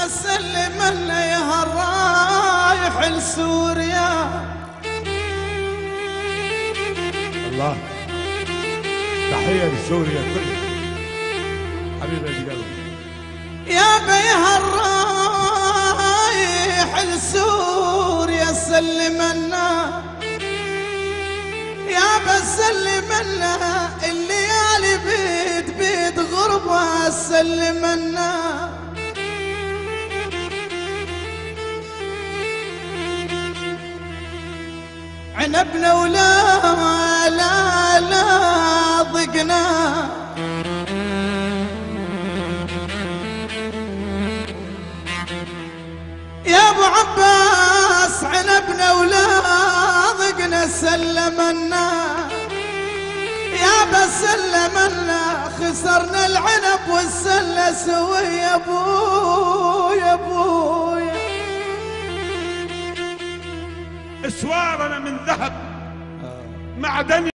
سلم لنا يا هالرايح لسوريا. الله، تحية لسوريا كلها حبيبي قلبي. يا بي هالرايح لسوريا سلم لنا، يا بسلم لنا الليالي بيد غربة سلم لنا. عنبنا ولا لا ضقنا، يا ابو عباس عنبنا ولا ضقنا سلمنا، يا بسلمنا خسرنا العنب والسله سوي يا ابويا ابويا. اسوارنا من ذهب معدني